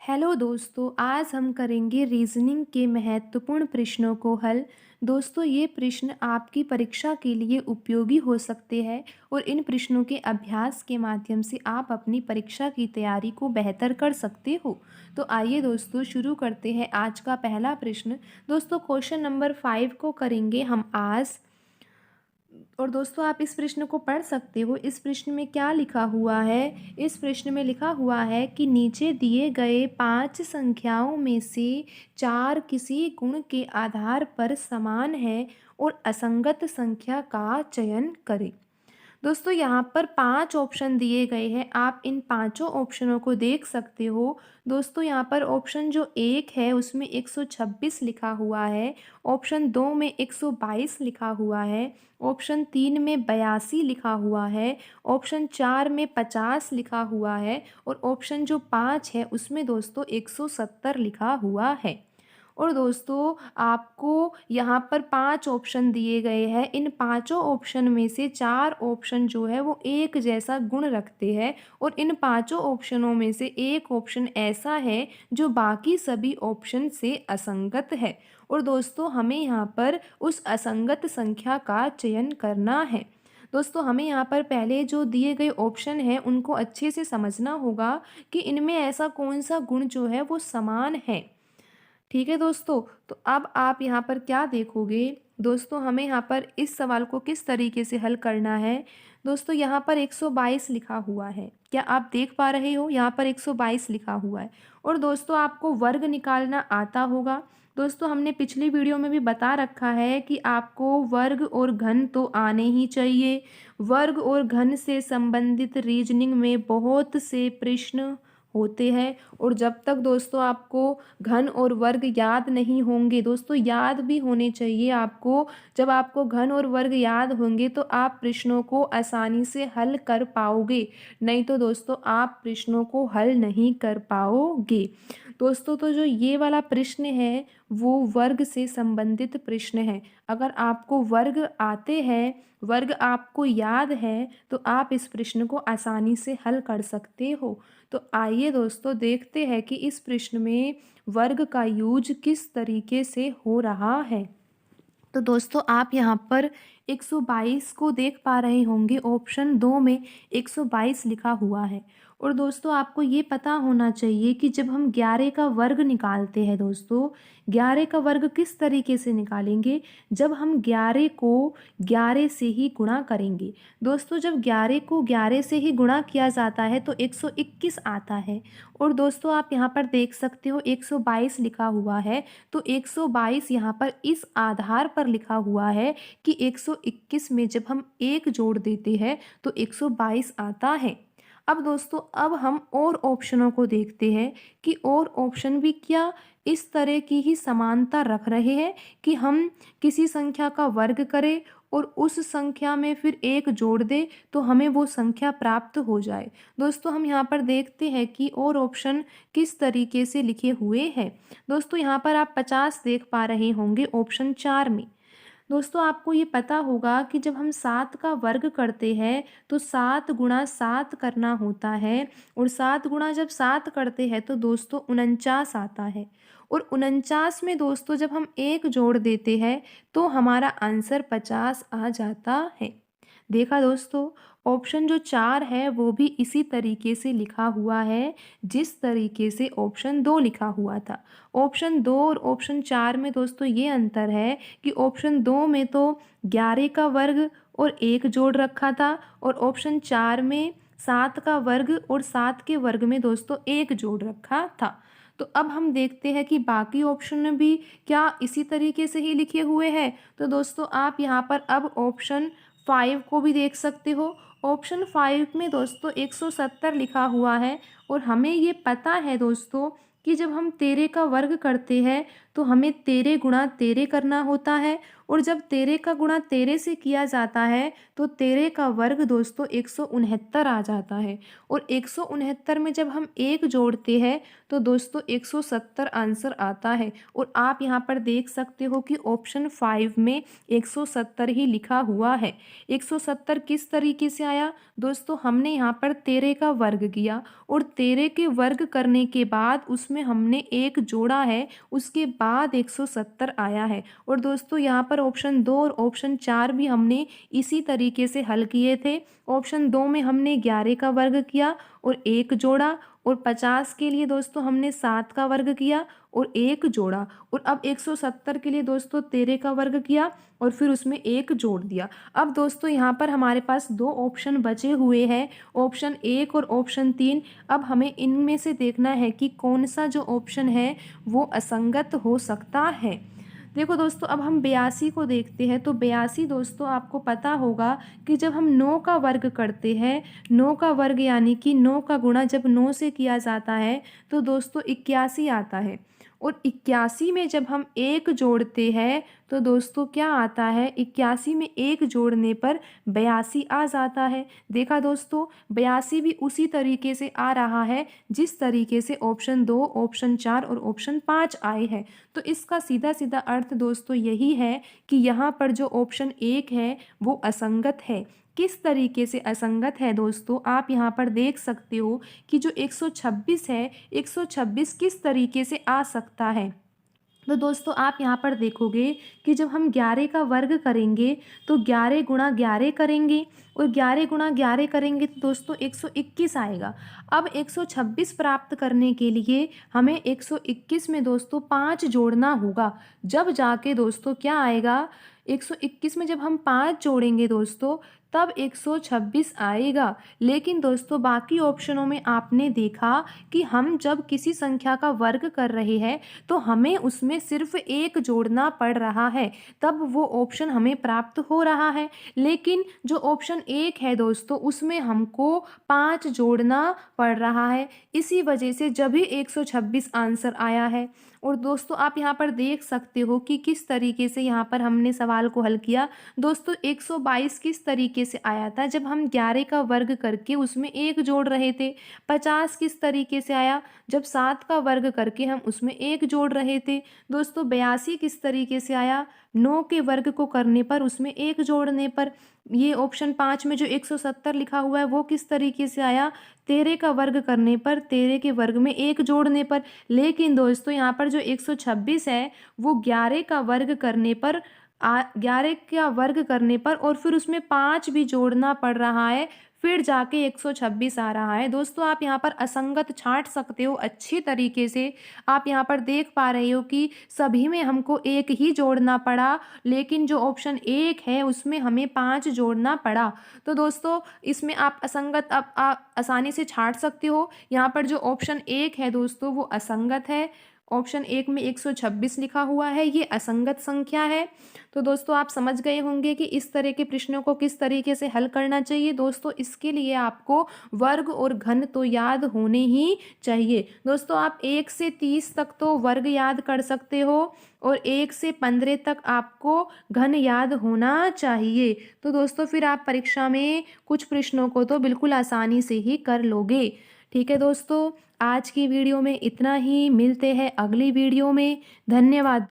Hello दोस्तों, आज हम करेंगे रीजनिंग के महत्वपूर्ण प्रश्नों को हल। दोस्तों, ये प्रश्न आपकी परीक्षा के लिए उपयोगी हो सकते हैं और इन प्रश्नों के अभ्यास के माध्यम से आप अपनी परीक्षा की तैयारी को बेहतर कर सकते हो। तो आइए दोस्तों, शुरू करते हैं आज का पहला प्रश्न। दोस्तों, क्वेश्चन नंबर 5 को करेंगे हम आज। और दोस्तों, आप इस प्रश्न को पढ़ सकते हो। इस प्रश्न में क्या लिखा हुआ है? इस प्रश्न में लिखा हुआ है कि नीचे दिए गए 5 संख्याओं में से 4 किसी गुण के आधार पर समान है और असंगत संख्या का चयन करें। दोस्तों, यहाँ पर 5 ऑप्शन दिए गए हैं। आप इन पांचों ऑप्शनों को देख सकते हो। दोस्तों, यहाँ पर ऑप्शन जो 1 है उसमें 126 लिखा हुआ है। ऑप्शन 2 में 122 लिखा हुआ है। ऑप्शन 3 में 82 लिखा हुआ है। ऑप्शन 4 में 50 लिखा हुआ है और ऑप्शन जो 5 है उसमें दोस्तों 170 लिखा हुआ है। और दोस्तों, आपको यहाँ पर 5 ऑप्शन दिए गए हैं। इन पांचों ऑप्शन में से 4 ऑप्शन जो है वो एक जैसा गुण रखते हैं और इन पांचों ऑप्शनों में से एक ऑप्शन ऐसा है जो बाकी सभी ऑप्शन से असंगत है। और दोस्तों, हमें यहाँ पर उस असंगत संख्या का चयन करना है। दोस्तों, हमें यहाँ पर पहले जो दिए गए ऑप्शन हैं उनको अच्छे से समझना होगा कि इनमें ऐसा कौन सा गुण जो है वो समान है। ठीक है दोस्तों, तो अब आप यहाँ पर क्या देखोगे? दोस्तों, हमें यहाँ पर इस सवाल को किस तरीके से हल करना है। दोस्तों, यहाँ पर 122 लिखा हुआ है। क्या आप देख पा रहे हो? यहाँ पर 122 लिखा हुआ है। और दोस्तों, आपको वर्ग निकालना आता होगा। दोस्तों, हमने पिछली वीडियो में भी बता रखा है कि आपको वर्ग और घन तो आने ही चाहिए। वर्ग और घन से संबंधित रीजनिंग में बहुत से प्रश्न होते हैं और जब तक दोस्तों आपको घन और वर्ग याद नहीं होंगे, दोस्तों याद भी होने चाहिए आपको। जब आपको घन और वर्ग याद होंगे तो आप प्रश्नों को आसानी से हल कर पाओगे, नहीं तो दोस्तों आप प्रश्नों को हल नहीं कर पाओगे। दोस्तों, तो जो ये वाला प्रश्न है वो वर्ग से संबंधित प्रश्न है। अगर आपको वर्ग आते हैं, वर्ग आपको याद है, तो आप इस प्रश्न को आसानी से हल कर सकते हो। तो आइए दोस्तों, देखते हैं कि इस प्रश्न में वर्ग का यूज किस तरीके से हो रहा है। तो दोस्तों, आप यहाँ पर 122 को देख पा रहे होंगे। ऑप्शन 2 में 122 लिखा हुआ है। और दोस्तों, आपको ये पता होना चाहिए कि जब हम 11 का वर्ग निकालते हैं, दोस्तों 11 का वर्ग किस तरीके से निकालेंगे? जब हम 11 को 11 से ही गुणा करेंगे। दोस्तों, जब 11 को 11 से ही गुणा किया जाता है तो 121 आता है। और दोस्तों, आप यहाँ पर देख सकते हो 122 लिखा हुआ है, तो 122 यहाँ पर इस आधार पर लिखा हुआ है कि 121 में जब हम 1 जोड़ देते हैं तो 122 आता है। अब दोस्तों, अब हम और ऑप्शनों को देखते हैं कि और ऑप्शन भी क्या इस तरह की ही समानता रख रहे हैं कि हम किसी संख्या का वर्ग करें और उस संख्या में फिर 1 जोड़ दें तो हमें वो संख्या प्राप्त हो जाए। दोस्तों, हम यहाँ पर देखते हैं कि और ऑप्शन किस तरीके से लिखे हुए हैं। दोस्तों, यहाँ पर आप 50 देख पा रहे होंगे ऑप्शन 4 में। दोस्तों, आपको ये पता होगा कि जब हम 7 का वर्ग करते हैं तो 7 गुणा 7 करना होता है और 7 गुणा जब 7 करते हैं तो दोस्तों 49 आता है। और 49 में दोस्तों जब हम 1 जोड़ देते हैं तो हमारा आंसर 50 आ जाता है। देखा दोस्तों, ऑप्शन जो 4 है वो भी इसी तरीके से लिखा हुआ है जिस तरीके से ऑप्शन 2 लिखा हुआ था। ऑप्शन 2 और ऑप्शन 4 में दोस्तों ये अंतर है कि ऑप्शन 2 में तो 11 का वर्ग और 1 जोड़ रखा था और ऑप्शन 4 में 7 का वर्ग और 7 के वर्ग में दोस्तों 1 जोड़ रखा था। तो अब हम देखते हैं कि बाकी ऑप्शन भी क्या इसी तरीके से ही लिखे हुए हैं। तो दोस्तों, आप यहाँ पर अब ऑप्शन 5 को भी देख सकते हो। ऑप्शन 5 में दोस्तों 170 लिखा हुआ है और हमें ये पता है दोस्तों कि जब हम 13 का वर्ग करते हैं तो हमें 13 गुणा 13 करना होता है और जब 13 का गुणा 13 से किया जाता है तो 13 का वर्ग दोस्तों 169 आ जाता है। और 169 में जब हम 1 जोड़ते हैं तो दोस्तों 170 आंसर आता है। और आप यहाँ पर देख सकते हो कि ऑप्शन 5 में 170 ही लिखा हुआ है। 170 किस तरीके से आया? दोस्तों, हमने यहाँ पर 13 का वर्ग किया और 13 के वर्ग करने के बाद उसमें उसमें हमने 1 जोड़ा है, उसके बाद 170 आया है। और दोस्तों यहाँ पर ऑप्शन 2 और ऑप्शन 4 भी हमने इसी तरीके से हल किए थे। ऑप्शन 2 में हमने 11 का वर्ग किया और 1 जोड़ा, और 50 के लिए दोस्तों हमने 7 का वर्ग किया और 1 जोड़ा, और अब 170 के लिए दोस्तों 13 का वर्ग किया और फिर उसमें 1 जोड़ दिया। अब दोस्तों यहाँ पर हमारे पास 2 ऑप्शन बचे हुए हैं, ऑप्शन 1 और ऑप्शन 3। अब हमें इनमें से देखना है कि कौन सा जो ऑप्शन है वो असंगत हो सकता है। देखो दोस्तों, अब हम 82 को देखते हैं। तो 82 दोस्तों आपको पता होगा कि जब हम 9 का वर्ग करते हैं, 9 का वर्ग यानी कि 9 का गुणा जब 9 से किया जाता है तो दोस्तों 81 आता है। और 81 में जब हम 1 जोड़ते हैं तो दोस्तों क्या आता है, 81 में 1 जोड़ने पर 82 आ जाता है। देखा दोस्तों, 82 भी उसी तरीके से आ रहा है जिस तरीके से ऑप्शन 2, ऑप्शन 4 और ऑप्शन 5 आए हैं। तो इसका सीधा सीधा अर्थ दोस्तों यही है कि यहाँ पर जो ऑप्शन 1 है वो असंगत है। किस तरीके से असंगत है दोस्तों, आप यहाँ पर देख सकते हो कि जो 126 है, 126 किस तरीके से आ सकता है। तो दोस्तों आप यहाँ पर देखोगे कि जब हम 11 का वर्ग करेंगे तो 11 गुणा 11 करेंगे, और 11 गुणा 11 करेंगे तो दोस्तों 121 आएगा। अब 126 प्राप्त करने के लिए हमें 121 में दोस्तों 5 जोड़ना होगा, जब जाके दोस्तों क्या आएगा, 121 में जब हम 5 जोड़ेंगे दोस्तों तब 126 आएगा। लेकिन दोस्तों बाकी ऑप्शनों में आपने देखा कि हम जब किसी संख्या का वर्ग कर रहे हैं तो हमें उसमें सिर्फ 1 जोड़ना पड़ रहा है, तब वो ऑप्शन हमें प्राप्त हो रहा है। लेकिन जो ऑप्शन 1 है दोस्तों उसमें हमको 5 जोड़ना पड़ रहा है, इसी वजह से जब ही 126 आंसर आया है। और दोस्तों आप यहाँ पर देख सकते हो कि किस तरीके से यहाँ पर हमने सवाल को हल किया। दोस्तों 122 किस तरीके से आया था, जब हम 11 का वर्ग करके उसमें 1 जोड़ रहे थे। 50 किस तरीके से आया, जब 7 का वर्ग करके हम उसमें 1 जोड़ रहे थे। दोस्तों 82 किस तरीके से आया, 9 के वर्ग को करने पर उसमें 1 जोड़ने पर। ये ऑप्शन 5 में जो 170 लिखा हुआ है वो किस तरीके से आया, 13 का वर्ग करने पर, 13 के वर्ग में 1 जोड़ने पर। लेकिन दोस्तों यहाँ पर जो 126 है वो 11 का वर्ग करने पर 11 का वर्ग करने पर और फिर उसमें 5 भी जोड़ना पड़ रहा है, फिर जाके 126 आ रहा है। दोस्तों आप यहाँ पर असंगत छांट सकते हो अच्छी तरीके से। आप यहाँ पर देख पा रहे हो कि सभी में हमको 1 ही जोड़ना पड़ा, लेकिन जो ऑप्शन 1 है उसमें हमें 5 जोड़ना पड़ा। तो दोस्तों इसमें आप असंगत अब आसानी से छांट सकते हो। यहाँ पर जो ऑप्शन 1 है दोस्तों वो असंगत है। ऑप्शन 1 में 126 लिखा हुआ है, ये असंगत संख्या है। तो दोस्तों आप समझ गए होंगे कि इस तरह के प्रश्नों को किस तरीके से हल करना चाहिए। दोस्तों इसके लिए आपको वर्ग और घन तो याद होने ही चाहिए। दोस्तों आप 1 से 30 तक तो वर्ग याद कर सकते हो और 1 से 15 तक आपको घन याद होना चाहिए। तो दोस्तों फिर आप परीक्षा में कुछ प्रश्नों को तो बिल्कुल आसानी से ही कर लोगे। ठीक है दोस्तों, आज की वीडियो में इतना ही, मिलते हैं अगली वीडियो में। धन्यवाद।